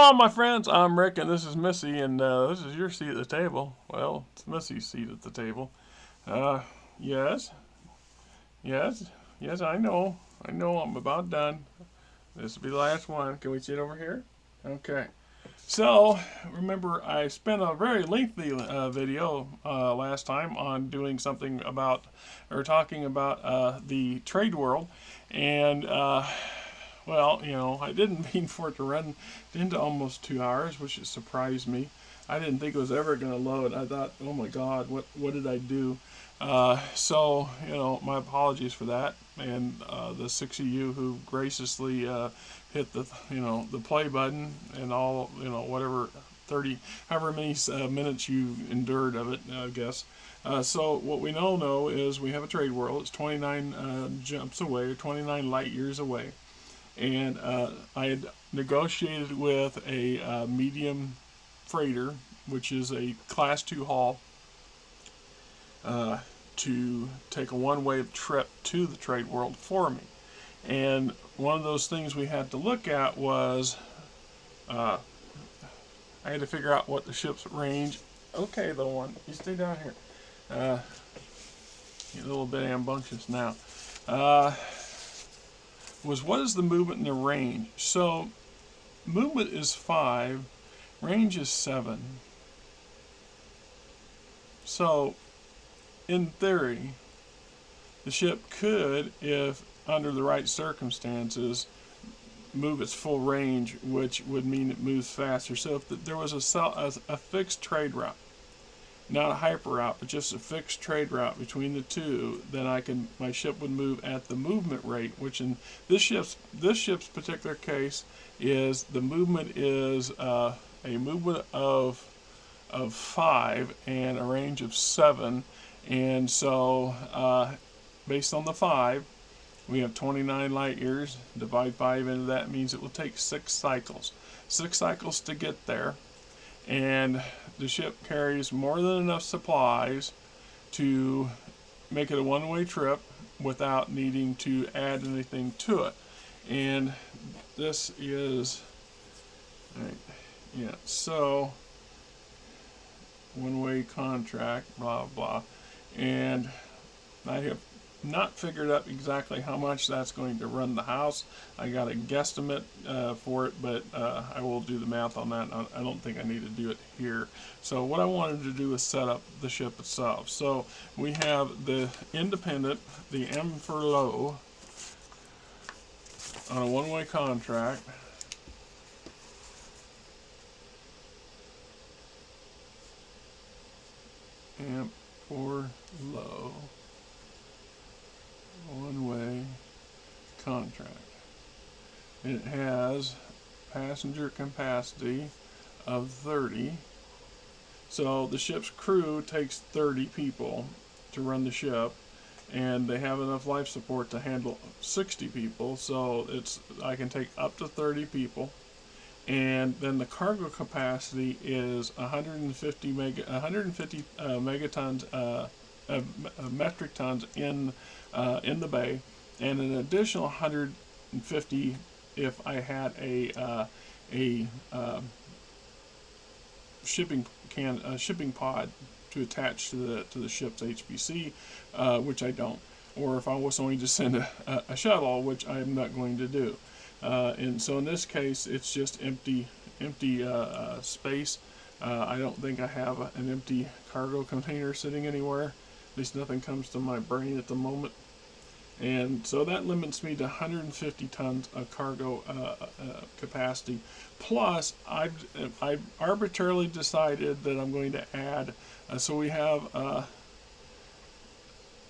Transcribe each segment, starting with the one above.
Shalom, my friends. I'm Rick, and this is Missy, and this is your seat at the table. Well, it's Missy's seat at the table. Uh, yes, yes, yes. I know. I'm about done. This will be the last one. Can we sit over here? Okay. So, remember, I spent a very lengthy video last time on doing something about, or talking about the trade world, and well, I didn't mean for it to run into almost 2 hours, which surprised me. I didn't think it was ever going to load. I thought, oh my God, what did I do? So, my apologies for that. And the six of you who graciously hit the play button and all, whatever 30, however many minutes you endured of it, I guess. So what we all know is we have a trade world. It's 29 jumps away, 29 light years away, and I had negotiated with a medium freighter, which is a class 2 haul, to take a one-way trip to the trade world for me. And one of those things we had to look at was I had to figure out what the ship's range. Okay, little one, you stay down here. You're a little bit rambunctious now. Was what is the movement and the range? So movement is 5, range is 7. So in theory, the ship could, if under the right circumstances, move its full range, which would mean it moves faster. So if there was a fixed trade route, not a hyper route, but just a fixed trade route between the two, then my ship would move at the movement rate, which in this ship's particular case is the movement is a movement of 5 and a range of 7, and so based on the 5, we have 29 light years. Divide 5 into that means it will take 6 cycles. 6 cycles to get there, and the ship carries more than enough supplies to make it a one-way trip without needing to add anything to it. And this is, right, yeah, so one-way contract, blah blah, and I have not figured out exactly how much that's going to run the house. I got a guesstimate for it, but I will do the math on that. I don't think I need to do it here. So what I wanted to do is set up the ship itself. So we have the Independent, the M for low, on a one-way contract. Amp for low, one-way contract. It has passenger capacity of 30. So the ship's crew takes 30 people to run the ship, and they have enough life support to handle 60 people. So I can take up to 30 people. And then the cargo capacity is 150 megatons, metric tons in the bay, and an additional 150 if I had a shipping pod to attach to the ship's HPC, which I don't, or if I was going to send a shuttle, which I am not going to do. And so in this case, it's just empty space. I don't think I have an empty cargo container sitting anywhere. At least nothing comes to my brain at the moment. And so that limits me to 150 tons of cargo capacity. Plus, I've arbitrarily decided that I'm going to add, so we have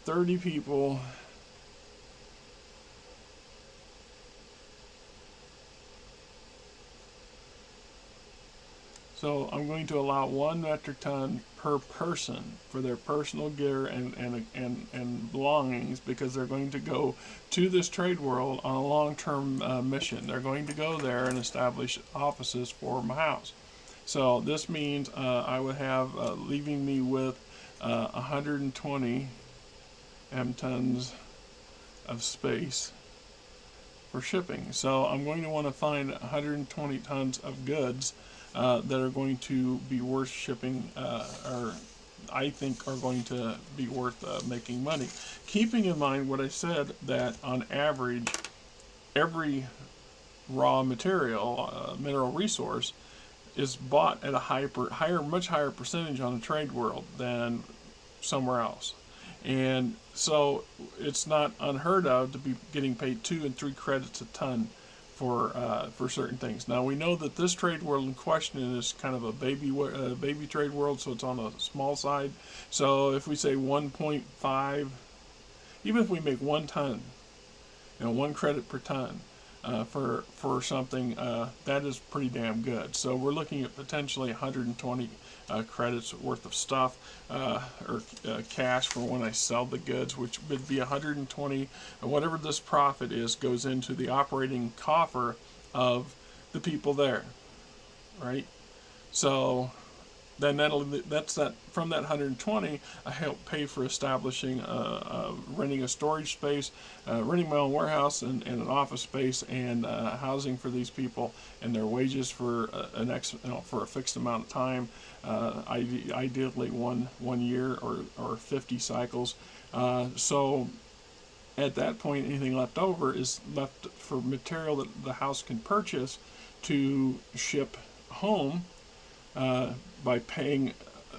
30 people. So I'm going to allow 1 metric ton per person for their personal gear and belongings, because they're going to go to this trade world on a long-term mission. They're going to go there and establish offices for my house. So this means I would have leaving me with 120 m tons of space for shipping. So I'm going to want to find 120 tons of goods that are going to be worth shipping, or I think are going to be worth making money. Keeping in mind what I said, that on average, every raw material, mineral resource, is bought at a much higher percentage on the trade world than somewhere else. And so it's not unheard of to be getting paid 2 and 3 credits a ton for certain things. Now we know that this trade world in question is kind of a baby trade world, so it's on a small side. So if we say 1.5, even if we make 1 ton, 1 credit per ton, for something, that is pretty damn good. So we're looking at potentially 120 credits worth of stuff, or cash for when I sell the goods, which would be 120. Whatever this profit is goes into the operating coffer of the people there, right? So then that's that. From that 120, I help pay for establishing, renting a storage space, renting my own warehouse and an office space, and housing for these people, and their wages for for a fixed amount of time, ideally one year or 50 cycles. So at that point, anything left over is left for material that the house can purchase to ship home, by paying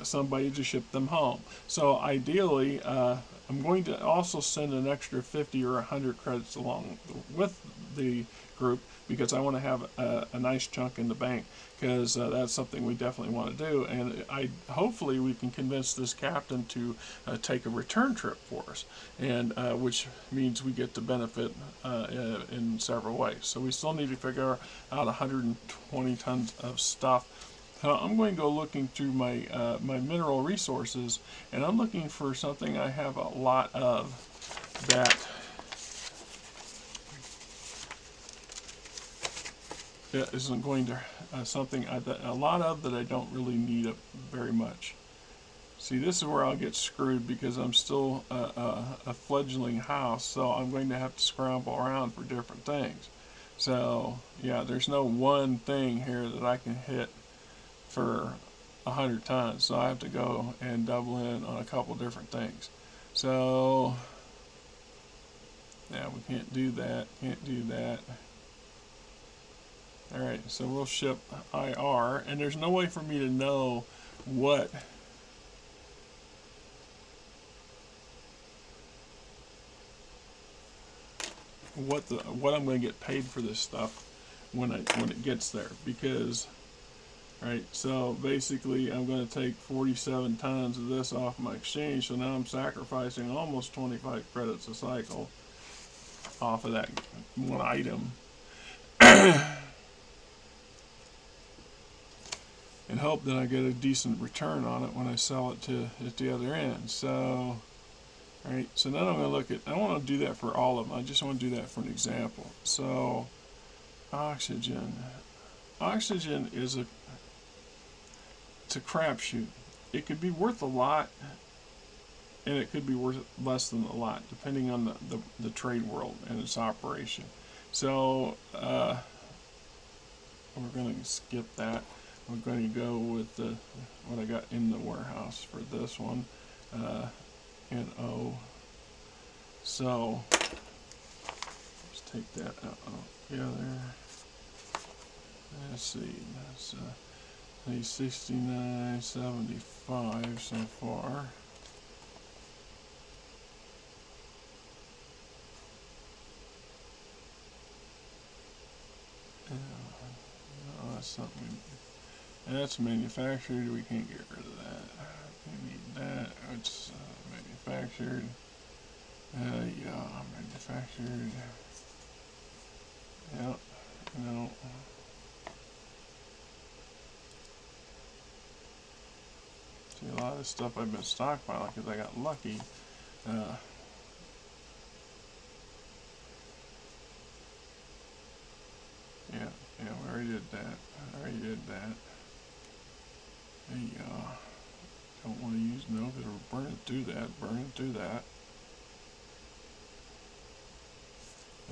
somebody to ship them home. So ideally, I'm going to also send an extra 50 or 100 credits along with the group, because I want to have a nice chunk in the bank, because that's something we definitely want to do. And hopefully we can convince this captain to take a return trip for us, and which means we get to benefit in several ways. So we still need to figure out 120 tons of stuff. I'm going to go looking through my my mineral resources, and I'm looking for something I have a lot of that isn't going to something a lot of that I don't really need very much. See, this is where I'll get screwed, because I'm still a fledgling house, so I'm going to have to scramble around for different things. So yeah, there's no one thing here that I can hit for 100 tons, so I have to go and double in on a couple different things. So yeah, we can't do that, Alright, so we'll ship IR, and there's no way for me to know what what I'm going to get paid for this stuff when it gets there, because right, so basically I'm going to take 47 tons of this off my exchange, so now I'm sacrificing almost 25 credits a cycle off of that one item, and hope that I get a decent return on it when I sell it at the other end. So right, so now I'm going to look at, I don't want to do that for all of them, I just want to do that for an example. So oxygen is it's a crapshoot. It could be worth a lot, and it could be worth less than a lot, depending on the trade world and its operation. So we're going to skip that. We're going to go with what I got in the warehouse for this one, NO. So let's take that out together. Let's see, that's $69.75 so far. No, that's something. That's manufactured. We can't get rid of that. We need that. It's manufactured. Yeah, manufactured. Yep. No. See, a lot of this stuff I've been stockpiling because I got lucky. Yeah, we already did that. There you go. Don't want to use no, because we're burning through that.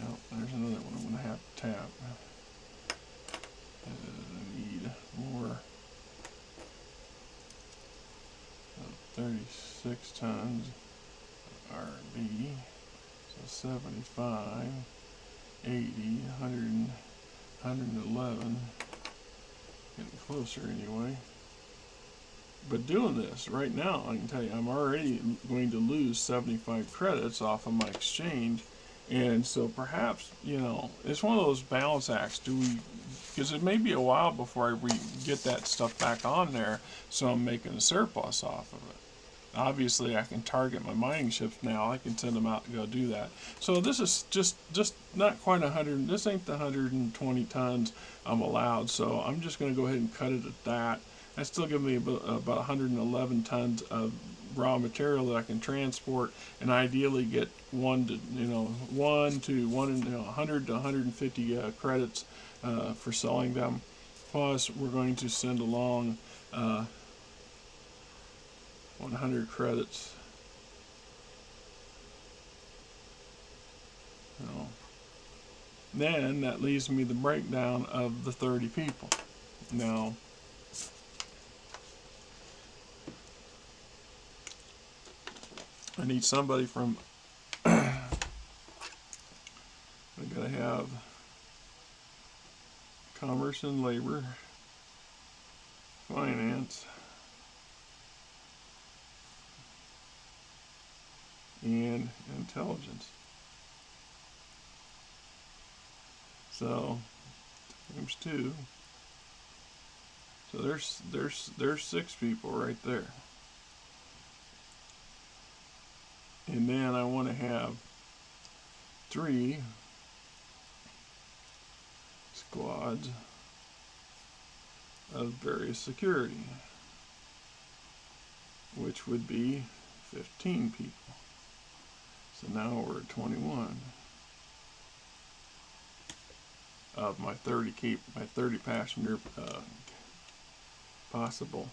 Oh, there's another one I'm going to have to tap. I need more. 36 tons RB. So 75, 80, 100, 111. Getting closer anyway. But doing this right now, I can tell you, I'm already going to lose 75 credits off of my exchange. And so perhaps, you know, it's one of those balance acts. Do we, because it may be a while before I get that stuff back on there, so I'm making a surplus off of it. Obviously, I can target my mining ships now. I can send them out to go do that. So this is just not quite 100. This ain't the 120 tons I'm allowed. So I'm just going to go ahead and cut it at that. That's still giving me about 111 tons of raw material that I can transport, and ideally get 100 to 150 credits for selling them. Plus, we're going to send along 100 credits. So then that leaves me the breakdown of the 30 people. Now, I need somebody from, I gotta have commerce and labor, finance, and intelligence. So times 2. So there's 6 people right there. And then I want to have 3 squads of various security, which would be 15 people. So now we're at 21 of my 30 passenger possible.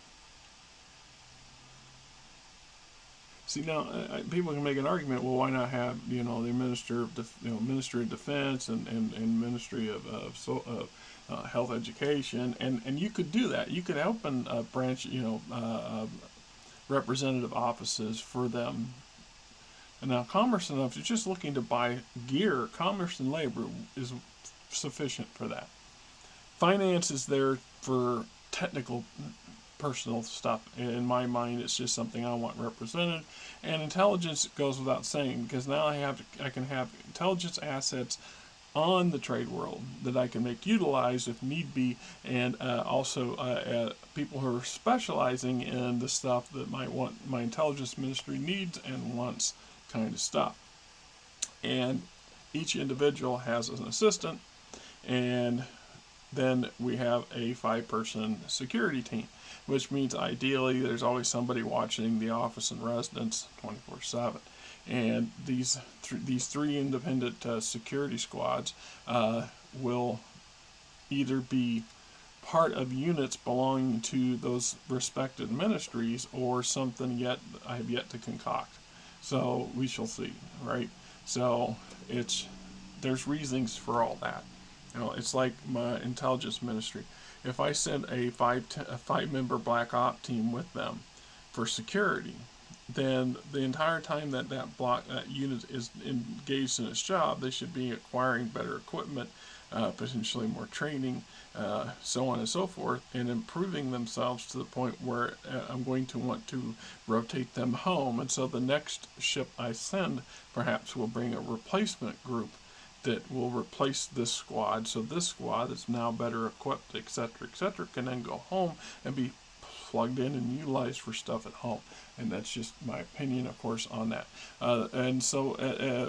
See, now people can make an argument. Well, why not have the Minister of Defense and Ministry of Health Education, and you could do that. You could open a branch, representative offices for them. And now, Commerce and if you're just looking to buy gear, Commerce and Labor is sufficient for that. Finance is there for technical personal stuff. In my mind, it's just something I want represented. And intelligence goes without saying, because now I can have intelligence assets on the trade world that I can make utilize if need be, and also people who are specializing in the stuff that my intelligence ministry needs and wants, kind of stuff. And each individual has an assistant, and then we have a 5-person security team, which means ideally there's always somebody watching the office and residence 24/7. And these 3 independent security squads will either be part of units belonging to those respected ministries or something I have yet to concoct. So we shall see, right? So there's reasons for all that. It's like my intelligence ministry. If I send a 5-member black op team with them for security, then the entire time that unit is engaged in its job, they should be acquiring better equipment, potentially more training, so on and so forth, and improving themselves to the point where I'm going to want to rotate them home. And so the next ship I send perhaps will bring a replacement group that will replace this squad. So this squad that's now better equipped, etc., can then go home and be plugged in and utilized for stuff at home. And that's just my opinion, of course, on that. And so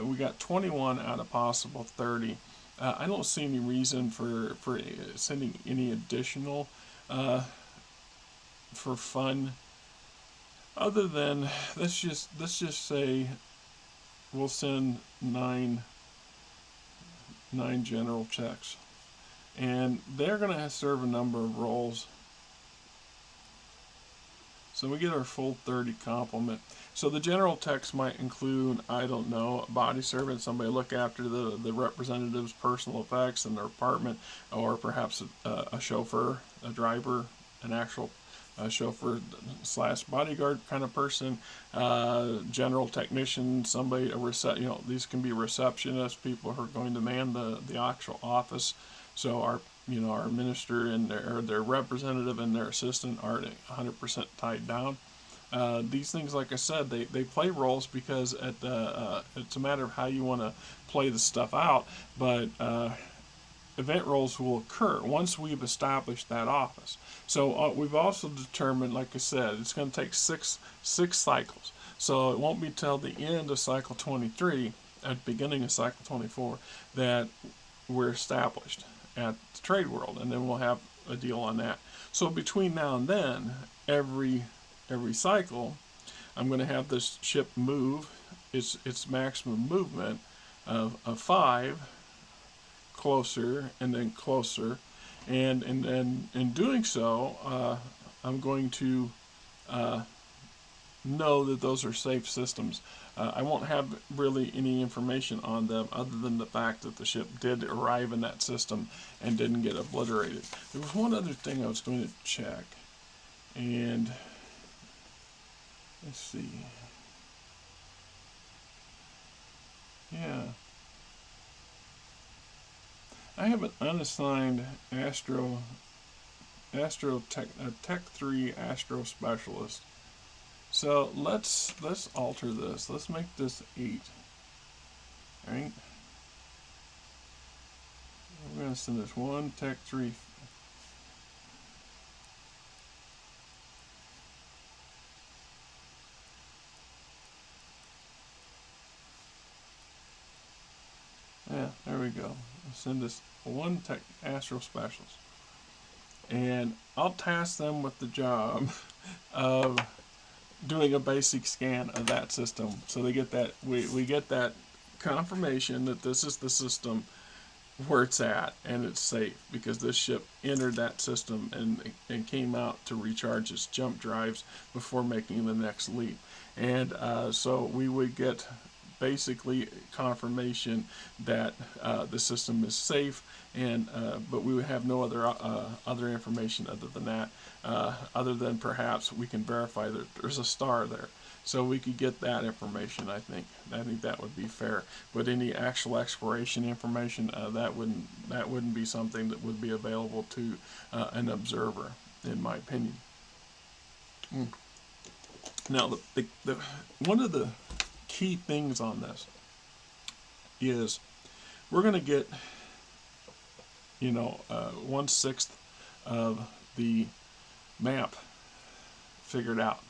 we got 21 out of possible 30. I don't see any reason for sending any additional for fun, other than let's just say we'll send 9 general checks, and they're going to serve a number of roles. So we get our full 30 complement. So the general text might include, I don't know, a body servant, somebody look after the representative's personal effects in their apartment, or perhaps a chauffeur, a driver, an actual chauffeur slash bodyguard kind of person, general technician, somebody, these can be receptionists, people who are going to man the actual office. So our minister and their representative and their assistant aren't 100% tied down. These things, like I said, they play roles because it's a matter of how you want to play the stuff out, but event roles will occur once we've established that office. So we've also determined, like I said, it's going to take six cycles. So it won't be till the end of cycle 23, at the beginning of cycle 24, that we're established at the trade world, and then we'll have a deal on that. So between now and then, every cycle, I'm going to have this ship move its maximum movement of 5 closer and then closer, and in doing so, I'm going to know that those are safe systems. I won't have really any information on them other than the fact that the ship did arrive in that system and didn't get obliterated. There was one other thing I was going to check, and let's see. Yeah. I have an unassigned Tech 3 Astro Specialist. So let's alter this. Let's make this 8. Alright? We're going to send this one Tech 3. Yeah, there we go. I'll send this one Tech Astro Specialist. And I'll task them with the job of doing a basic scan of that system. So they get that, we get that confirmation that this is the system where it's at and it's safe, because this ship entered that system and came out to recharge its jump drives before making the next leap. And so we would get basically confirmation that the system is safe, and but we would have no other information other than that, other than perhaps we can verify that there's a star there. So we could get that information. I think that would be fair. But any actual exploration information, that wouldn't be something that would be available to an observer, in my opinion. Now, the one of the key things on this is we're going to get 1/6 of the map figured out.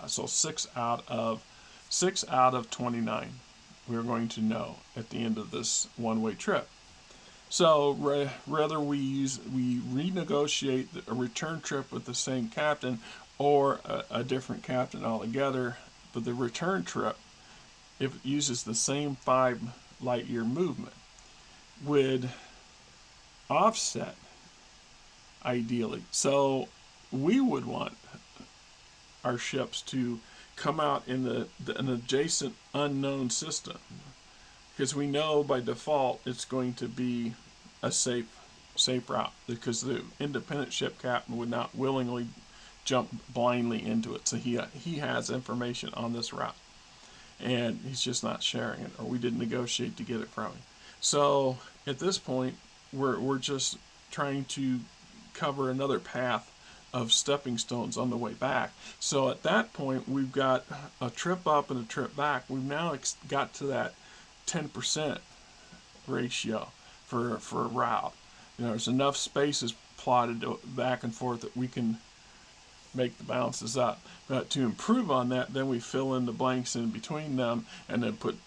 So 6 out of 29 we're going to know at the end of this one-way trip. So whether we renegotiate a return trip with the same captain or a different captain altogether, but the return trip, if it uses the same 5 light-year movement, would offset ideally. So we would want our ships to come out in an adjacent unknown system, because we know by default it's going to be a safe route, because the independent ship captain would not willingly jump blindly into it. So he has information on this route, and he's just not sharing it, or we didn't negotiate to get it from him. So at this point, we're just trying to cover another path of stepping stones on the way back. So at that point, we've got a trip up and a trip back. We've now got to that 10% ratio for a route. There's enough spaces plotted back and forth that we can make the balances up. But to improve on that, then we fill in the blanks in between them, and then put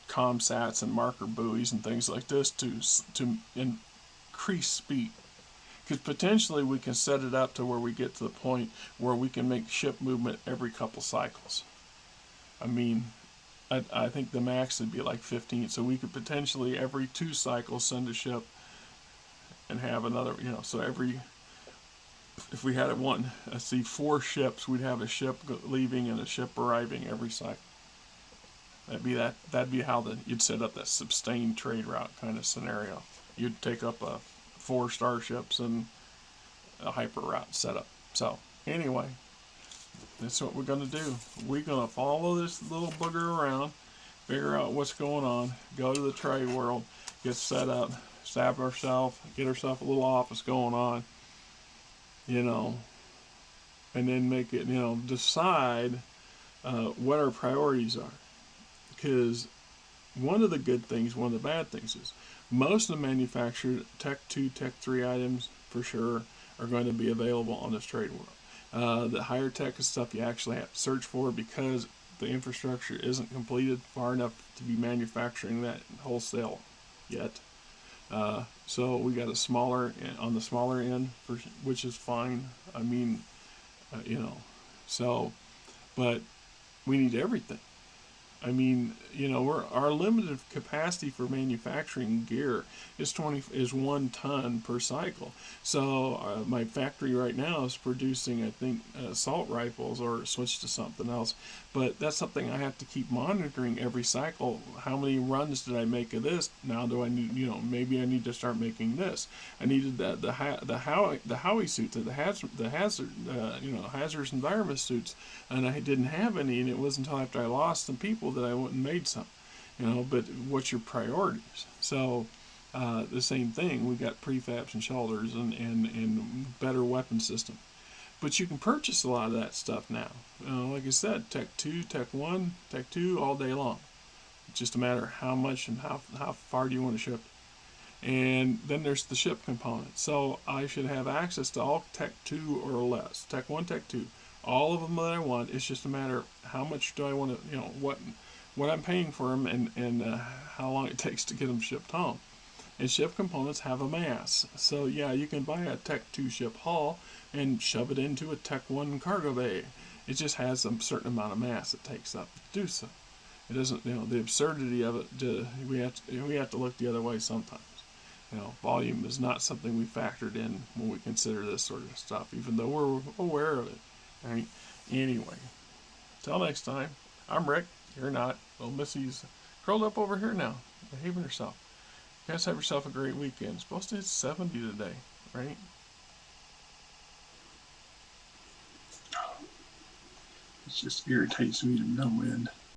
comsats and marker buoys and things like this to increase speed. Because potentially we can set it up to where we get to the point where we can make ship movement every couple cycles. I mean, I think the max would be like 15, so we could potentially every 2 cycles send a ship and have another, so every if we had it one, see 4 ships, we'd have a ship leaving and a ship arriving every cycle. That'd be how you'd set up that sustained trade route kind of scenario. You'd take up 4 starships and a hyper route setup. So anyway, that's what we're gonna do. We're gonna follow this little booger around, figure out what's going on, go to the trade world, get set up, stab ourselves, get ourselves a little office going on, you know, and then make it, decide what our priorities are. Because one of the good things, one of the bad things is most of the manufactured Tech 2, Tech 3 items for sure are going to be available on this trade world. The higher tech stuff you actually have to search for because the infrastructure isn't completed far enough to be manufacturing that wholesale yet. So we got on the smaller end, which is fine. I mean, so, but we need everything. I mean, our limited capacity for manufacturing gear is 1 ton per cycle. So my factory right now is producing, I think, assault rifles or switch to something else. But that's something I have to keep monitoring every cycle. How many runs did I make of this? Now do I need, maybe I need to start making this. I needed the Howie suits, the hazardous environment suits, and I didn't have any, and it wasn't until after I lost some people that I went and made some. But what's your priorities? So the same thing, we got prefabs and shelters and better weapon system. But you can purchase a lot of that stuff now. Like I said, Tech 2, Tech 1, Tech 2 all day long. It's just a matter of how much and how far do you want to ship. And then there's the ship component. So I should have access to all Tech 2 or less. Tech 1, Tech 2. All of them that I want. It's just a matter of how much do I want to, what I'm paying for them and how long it takes to get them shipped home. And ship components have a mass. So yeah, you can buy a Tech 2 ship hull and shove it into a Tech 1 cargo bay. It just has a certain amount of mass it takes up to do so. It doesn't, the absurdity of it, we have to look the other way sometimes. Volume is not something we factored in when we consider this sort of stuff, even though we're aware of it. Right? Anyway, till next time, I'm Rick. You're not. Little Missy's curled up over here now, behaving herself. You guys have yourself a great weekend. It's supposed to hit 70 today, right? It just irritates me to no end.